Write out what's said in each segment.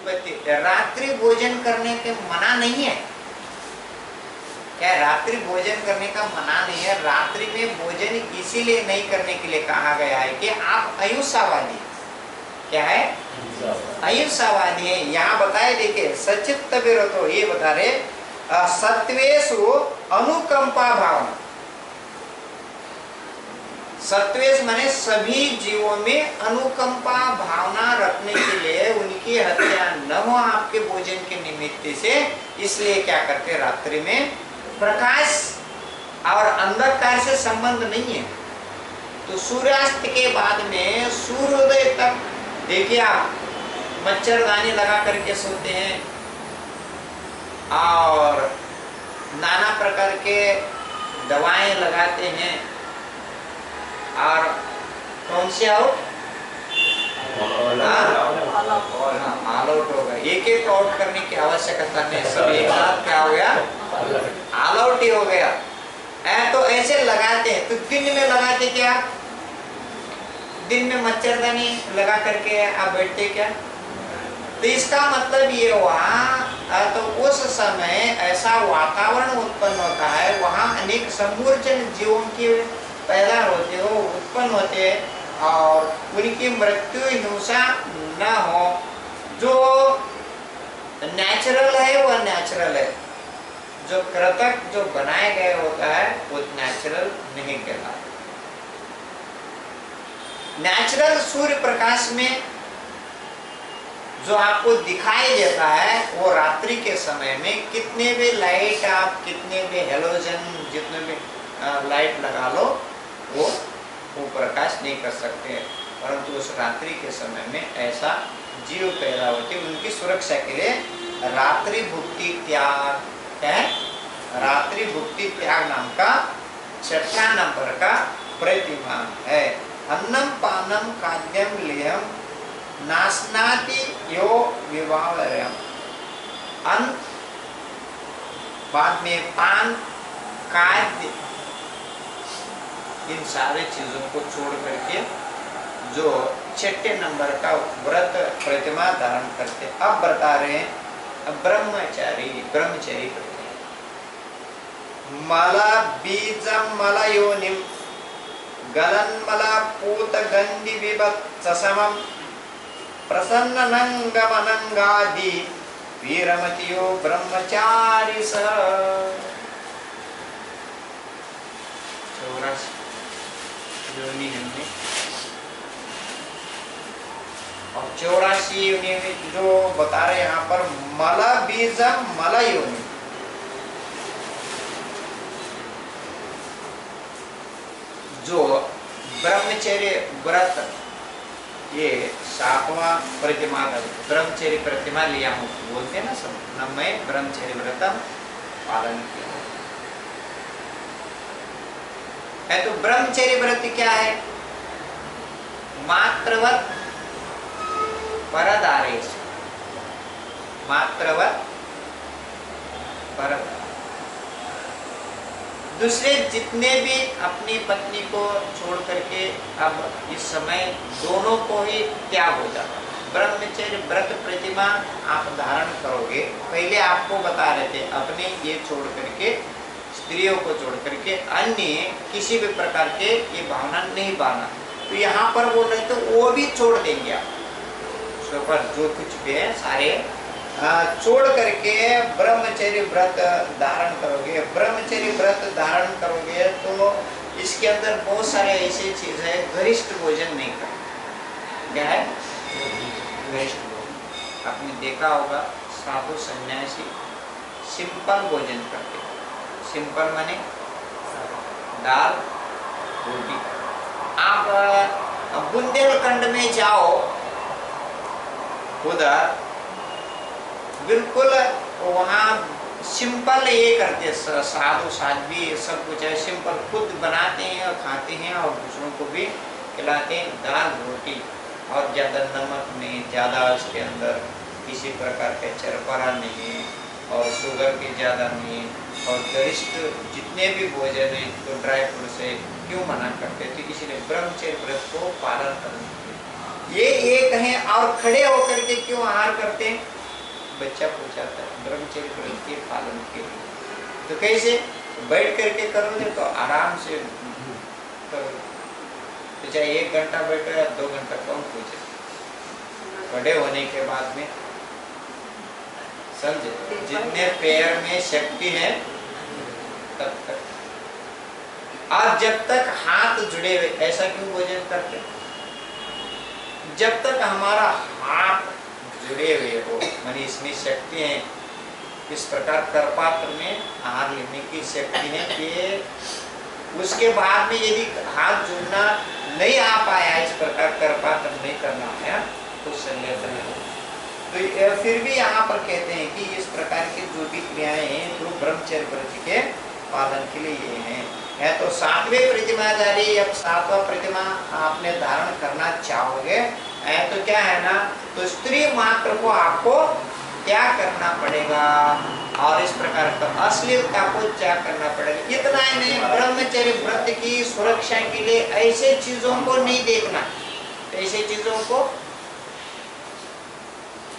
व्युत्पत्ति। रात्रि भोजन करने के मना नहीं है क्या? रात्रि भोजन करने का मना नहीं है। रात्रि में भोजन इसीलिए नहीं करने के लिए कहा गया है कि आप अहिंसावादी। क्या है? अहिंसावादी है। यहाँ बताए देखिए, सचित्त विरतो, ये बता रहे सत्वेषु अनुकंपा भावना। सत्वेश माने सभी जीवों में अनुकंपा भावना रखने के लिए उनकी हत्या न हो आपके भोजन के निमित्त से, इसलिए क्या करते? रात्रि में प्रकाश और अंधकार से संबंध नहीं है, तो सूर्यास्त के बाद में सूर्योदय तक देखिए आप मच्छरदानी लगा करके सोते हैं और नाना प्रकार के दवाएं लगाते हैं। और कौन से आउट? ऑल आउट होगा। एक एक आउट करने की आवश्यकता नहीं, सब एक साथ क्या हो गया? ऑल आउट ही हो गया। तो ऐसे लगाते हैं। तो दिन में लगाते क्या? दिन में मच्छरदानी लगा करके आप बैठते क्या? तो इसका मतलब ये हुआ, तो उस समय ऐसा वातावरण उत्पन्न होता है, वहाँ अनेक समूर्जन जीवों की पैदा होते हो, उत्पन्न होते हैं और उनकी मृत्यु हिंसा न हो। जो नेचुरल है वह नेचुरल है, जो कृतक जो बनाए गए होता है वो नेचुरल नहीं कहलाता। नेचुरल सूर्य प्रकाश में जो आपको दिखाई देता है वो रात्रि के समय में कितने भी लाइट आप, कितने भी हेलोजन, जितने भी लाइट लगा लो, वो प्रकाश नहीं कर सकते। परंतु उस रात्रि के समय में ऐसा जीव पैदा होते, उनकी सुरक्षा के लिए रात्रि भुक्ति त्याग है। रात्रि भुक्ति त्याग नाम का 6 नंबर का प्रतिमान है। अन्नम पानम खाद्यम लेहम नास्नाति यो विवाहरम। अन्न, बाद में पान, खाद्य, इन सारे चीजों को छोड़ करके जो 6 नंबर का व्रत प्रतिमा धारण करते। अब बता रहे हैं ब्रह्मचारी। ब्रह्मचारी मला बीजम मला योनिम गलन मला पूत गंधि विभत्स समम प्रसन्न नंगम अनंगादि वीरमतियो ब्रह्मचारी स। 84 योनि है और 84 योनि में जो बता रहे यहाँ पर मला बीजम मला योनि, जो ब्रह्मचर्य व्रत, ये 7वां प्रतिमा ब्रह्मचर्य प्रतिमा लिया हूँ बोलते हैं ना सब, न मैं ब्रह्मचर्य व्रत पालन किया है। तो ब्रह्मचर्य व्रत क्या है? मात्रवत परदारेश, मात्रवत परदार। दूसरे जितने भी अपनी पत्नी को छोड़ करके अब इस समय दोनों को ही त्याग हो जाता। ब्रह्मचर्य व्रत प्रतिमा आप धारण करोगे, पहले आपको बता रहे थे अपने ये छोड़ करके, स्त्रियों को छोड़ करके अन्य किसी भी प्रकार के ये भावना नहीं बाना। तो यहाँ पर बोल रहे तो वो भी छोड़ देंगे आप, उसके ऊपर जो कुछ भी है सारे छोड़ करके ब्रह्मचर्य व्रत धारण करोगे। ब्रह्मचर्य व्रत धारण करोगे तो इसके अंदर बहुत सारे ऐसी चीज है। गरिष्ठ भोजन नहीं करना। क्या है? गरिष्ठ भोजन आपने देखा होगा, साधु सन्यासी सिंपल भोजन करते। सिंपल माने दाल रोटी। आप बुंदेलखंड में जाओ, उधर बिल्कुल वहाँ सिंपल ये करते, साधु साध्वी सब कुछ है सिंपल, खुद बनाते हैं और खाते हैं और दूसरों को भी खिलाते हैं। दाल रोटी और ज़्यादा नमक नहीं, ज़्यादा उसके अंदर किसी प्रकार का चरपरा नहीं और शुगर की ज़्यादा नहीं। और गरिष्ठ जितने भी भोजन है तो ड्राई फ्रूट से क्यों मना करते थे? इसलिए ब्रह्मचर्य व्रत को पालन करना। ये एक हैं और खड़े होकर के क्यों आहार करते हैं? बच्चा पूछाता है ब्रह्मचर्य व्रत के पालन के लिए। तो कैसे? बैठ करके करोगे तो आराम से करोगे, तो चाहे 1 घंटा बैठो या 2 घंटा, कौन पूछे? खड़े होने के बाद में समझे, जितने पैर में शक्ति है तब तक। और जब तक हाथ जुड़े हुए, ऐसा क्यों भोजन करते? जब तक हमारा हाथ जुड़े हुए हो, मानी इसमें शक्ति है, इस प्रकार करपात्र में आहार लेने की शक्ति है कि उसके बाद में यदि हाथ जुड़ना नहीं आ पाया, इस प्रकार करपात्र नहीं करना आया, तो संलेखन है। तो फिर भी यहाँ पर कहते हैं कि इस प्रकार की जो भी क्रियाएं हैं तो ब्रह्मचर्य व्रत के पालन के लिए ये हैं। है तो 7वें प्रतिमाधारी, अब 7वां प्रतिमा आपने धारण करना चाहोगे तो क्या है ना, तो स्त्री मात्र को आपको त्याग करना पड़ेगा और इस प्रकार का अश्लीलता को त्याग करना पड़ेगा। इतना ही नहीं, ब्रह्मचर्य व्रत की सुरक्षा के लिए ऐसे चीजों को नहीं देखना, ऐसे चीजों को,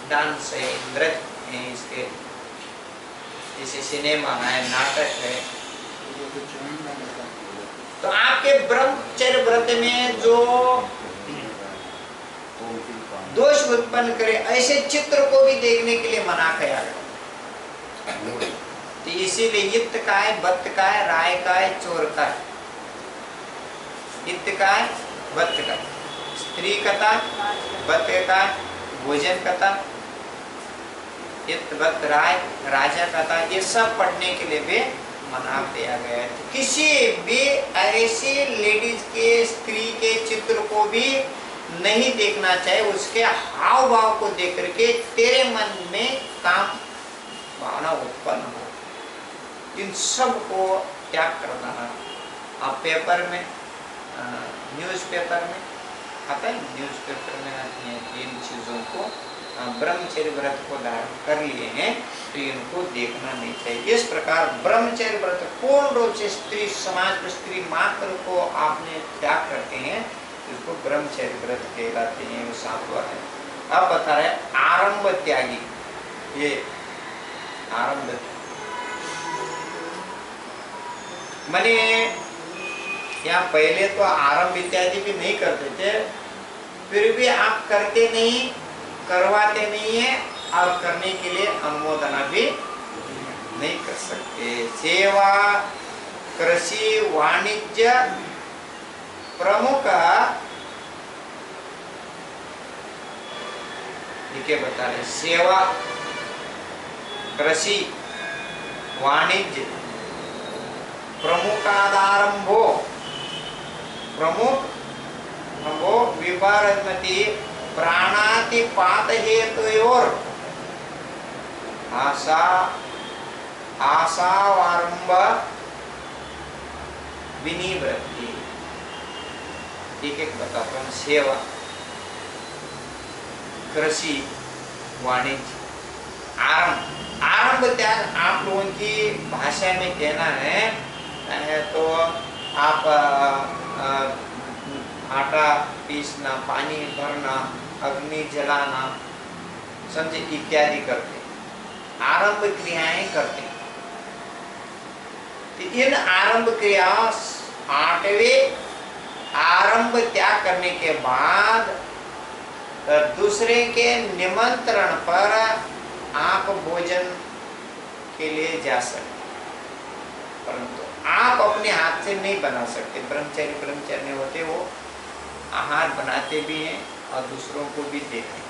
डांस है, नृत्य है, इसके जैसे सिनेमा है, नाटक है, तो आपके ब्रह्मचर्य व्रत में जो दोष उत्पन्न करे ऐसे चित्र को भी देखने के लिए मना किया गया। तो इसीलिए युक्त काय, बत्त काय, राय काय, चोर काय, युक्त काय, बत्त काय, स्त्री कथा, बत्त काय, भोजन कथा, युक्त बत्त राय, राजा कथा, ये सब पढ़ने के लिए भी मना दिया गया है। तो किसी भी ऐसी लेडीज के, स्त्री के चित्र को भी नहीं देखना चाहिए, उसके हाव भाव को देख करके तेरे मन में काम भावना उत्पन्न हो, इन सब को त्याग करना है। आप पेपर में, न्यूज़पेपर में आता है, न्यूज़पेपर में आती है इन चीज़ों को, ब्रह्मचर्य व्रत को धारण कर लिए हैं तो इनको देखना नहीं चाहिए। इस प्रकार ब्रह्मचर्य व्रत पूर्ण रूप से स्त्री समाज में स्त्री मात्र को आपने त्याग करते हैं, इसको ब्रह्मचर्य व्रत कहलाते हैं। वो 7वां है। अब बता रहे आरंभ त्यागी, ये आरंभ माने यहाँ पहले तो आरंभ इत्यादि भी नहीं करते थे, फिर भी आप करते नहीं, करवाते नहीं है और करने के लिए अनुमोदना भी नहीं कर सकते। सेवा, कृषि, वाणिज्य प्रमुख लिखे बता रहे, सेवा, कृषि, वाणिज्य प्रमुखादारंभो, प्रमुख विपरीतमति प्राणातिपात हेतुयोर आशावारंभ विनिवृत्ति। एक बताता हूँ। सेवा, कृषि, वाणिज्य, आरंभ। आरंभ त्याग आप लोगों की भाषा में कहना है तो आप आटा पीसना, पानी भरना, अग्नि जलाना, समझे, इत्यादि करते हैं, आरंभ क्रियाएं करते हैं। तो इन आरंभ क्रिया 8वें आरंभ त्याग करने के बाद दूसरे के निमंत्रण पर आप भोजन के लिए जा सकते, परंतु आप अपने हाथ से नहीं बना सकते। ब्रह्मचर्य होते वो आहार बनाते भी हैं और दूसरों को भी देते हैं,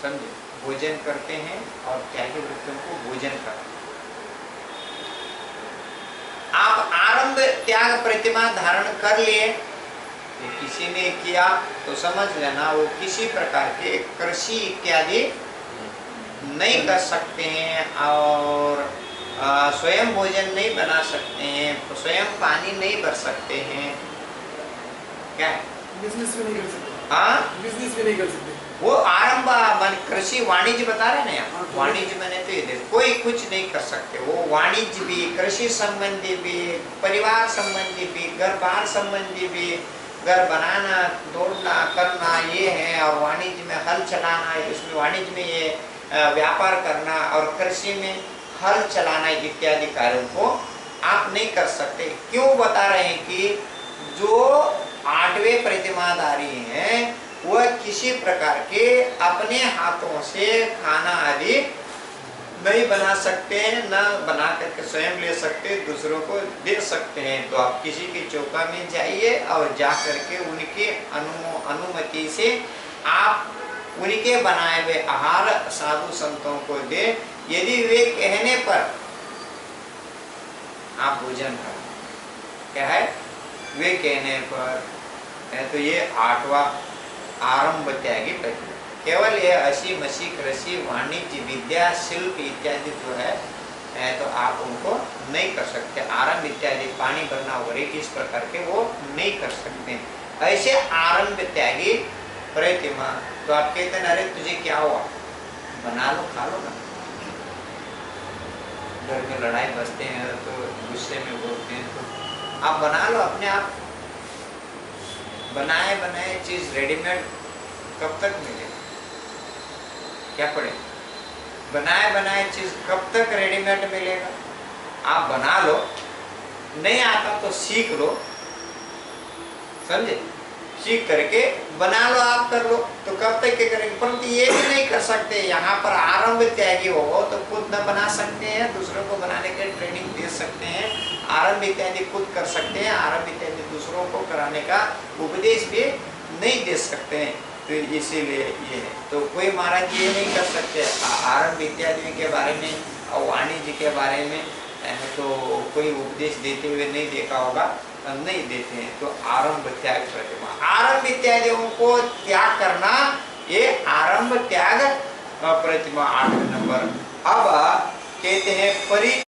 समझे, भोजन करते हैं और त्यागी वृत्तियों को भोजन करते हैं। आप आरंभ त्याग प्रतिमा धारण कर लिए, किसी ने किया तो समझ लेना वो किसी प्रकार के कृषि इत्यादि नहीं कर सकते हैं और स्वयं भोजन नहीं बना सकते हैं, स्वयं पानी नहीं भर सकते हैं, क्या है, बिजनेस भी नहीं कर सकते। हाँ, बिजनेस भी नहीं कर सकते। वो आरंभ मान कृषि वाणिज्य बता रहे हैं ना, वाणिज्य मैंने तो ये देख, कोई कुछ नहीं कर सकते। वो वाणिज्य भी, कृषि संबंधी भी, परिवार संबंधी भी, घर बार संबंधी भी, घर बनाना, तोड़ना, करना ये है, और वाणिज्य में हल चलाना, इसमें वाणिज्य में ये व्यापार करना और कृषि में हल चलाना इत्यादि कार्यों को आप नहीं कर सकते। क्यों बता रहे हैं कि जो 8वें प्रतिमाधारी हैं वह किसी प्रकार के अपने हाथों से खाना आदि नहीं बना सकते हैं, न बना करके स्वयं ले सकते, दूसरों को दे सकते हैं। तो आप किसी की चौका में जाइए और जा करके उनके अनुमति से आप उनके बनाए हुए आहार साधु संतों को दे। यदि वे कहने पर आप भोजन करें, क्या है, वे कहने पर है, तो ये 8वां आरंभ त्यागी प्रतिमा। केवल ये हसी मसी कृषि वाणिज्य विद्या शिल्प इत्यादि जो है तो आप उनको नहीं कर सकते। आरंभ इत्यादि पानी भरना वगैरह इस प्रकार के वो नहीं कर सकते। ऐसे आरंभ त्यागी प्रतिमा। तो आप कहते हैं अरे तुझे क्या हुआ, बना लो खा लो ना। घर में लड़ाई बसते हैं तो गुस्से में बोलते हैं, तो आप बना लो अपने आप। बनाए बनाए चीज रेडीमेड कब तक मिलेगा, क्या पड़े? बनाए बनाए चीज कब तक रेडीमेड मिलेगा? आप बना लो, नहीं आता तो सीख लो, समझे? सीख करके बना लो, आप कर लो, तो कब तक क्या करेंगे? परंतु ये भी नहीं कर सकते। यहाँ पर आरंभ त्यागी हो तो खुद न बना सकते हैं, दूसरों को बनाने के ट्रेनिंग दे सकते हैं। आरंभ इत्यादि खुद कर सकते हैं, आरंभ इत्यादि दूसरों को कराने का उपदेश भी नहीं दे सकते हैं। तो इसीलिए ये है, तो कोई महाराज ये नहीं कर सकते आरंभ इत्यादि के बारे में और वाणिज्य के बारे में तो कोई उपदेश देते हुए नहीं देखा होगा, नहीं देते हैं। तो आरंभ त्याग प्रतिमा, आरंभ इत्यादियों को त्याग करना, ये आरंभ त्याग प्रतिमा 8 नंबर। अब कहते हैं